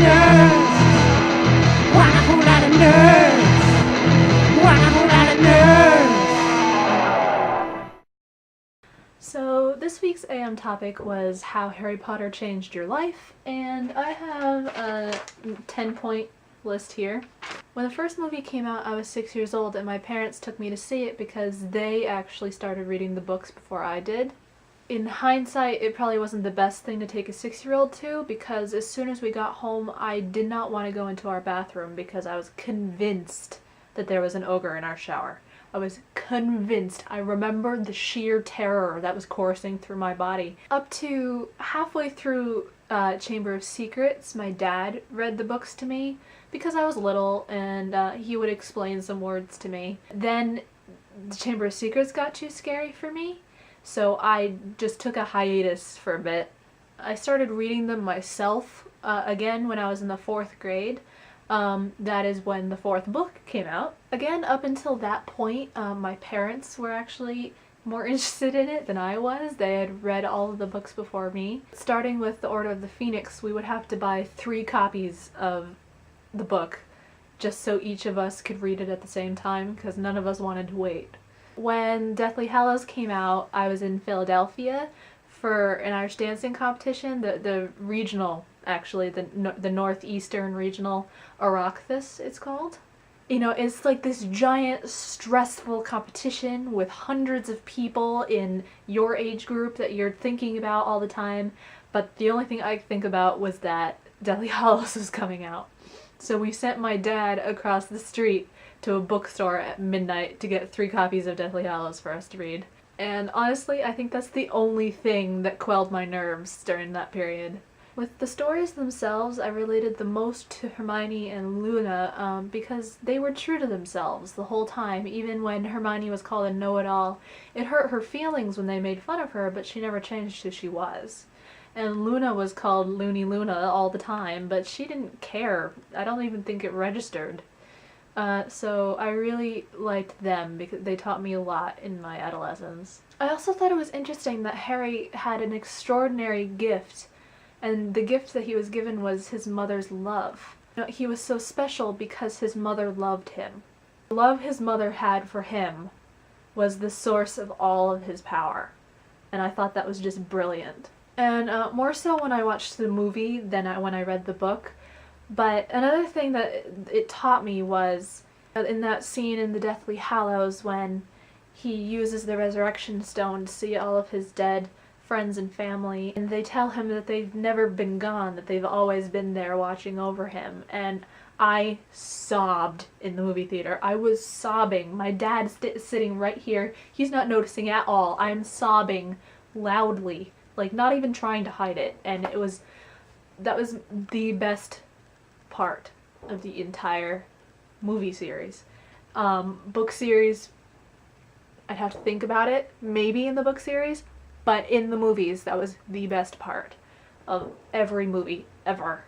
nerds. Want a whole lot of nerds. Want a whole lot of nerds. So this week's AM topic was how Harry Potter changed your life, and I have a 10-point list here. When the first movie came out, I was 6 years old, and my parents took me to see it because they actually started reading the books before I did. In hindsight, it probably wasn't the best thing to take a 6-year-old to, because as soon as we got home, I did not want to go into our bathroom because I was convinced that there was an ogre in our shower. I was convinced. I remembered the sheer terror that was coursing through my body. Up to halfway through Chamber of Secrets, my dad read the books to me because I was little, and he would explain some words to me. Then the Chamber of Secrets got too scary for me, so I just took a hiatus for a bit. I started reading them myself again when I was in the 4th grade. That is when the 4th book came out. Again, up until that point, my parents were actually more interested in it than I was. They had read all of the books before me. Starting with The Order of the Phoenix, we would have to buy 3 copies of the book just so each of us could read it at the same time, because none of us wanted to wait. When Deathly Hallows came out, I was in Philadelphia for an Irish dancing competition, the regional, actually, the Northeastern Regional Oireachtas, it's called. You know, it's like this giant, stressful competition with hundreds of people in your age group that you're thinking about all the time, but the only thing I could think about was that Deathly Hallows was coming out. So we sent my dad across the street to a bookstore at midnight to get 3 copies of Deathly Hallows for us to read. And honestly, I think that's the only thing that quelled my nerves during that period. With the stories themselves, I related the most to Hermione and Luna because they were true to themselves the whole time. Even when Hermione was called a know-it-all, it hurt her feelings when they made fun of her, but she never changed who she was. And Luna was called Loony Luna all the time, but she didn't care. I don't even think it registered. So I really liked them because they taught me a lot in my adolescence. I also thought it was interesting that Harry had an extraordinary gift, and the gift that he was given was his mother's love. You know, he was so special because his mother loved him. The love his mother had for him was the source of all of his power, and I thought that was just brilliant. And more so when I watched the movie than when I read the book. But another thing that it taught me was in that scene in the Deathly Hallows when he uses the Resurrection Stone to see all of his dead friends and family, and they tell him that they've never been gone, that they've always been there watching over him. And I sobbed in the movie theater. I was sobbing. My dad's sitting right here. He's not noticing at all. I'm sobbing loudly, like not even trying to hide it. And that was the best part of the entire movie series. Book series, I'd have to think about it, maybe in the book series, but in the movies, that was the best part of every movie ever.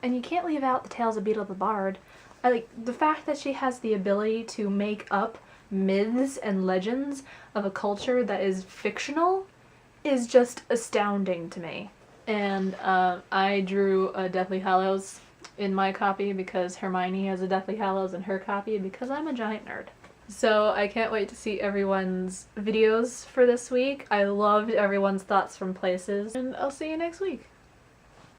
And you can't leave out the Tales of Beedle the Bard. I like the fact that she has the ability to make up myths and legends of a culture that is fictional is just astounding to me. And I drew a Deathly Hallows in my copy because Hermione has a Deathly Hallows in her copy because I'm a giant nerd. So I can't wait to see everyone's videos for this week. I loved everyone's thoughts from places, and I'll see you next week.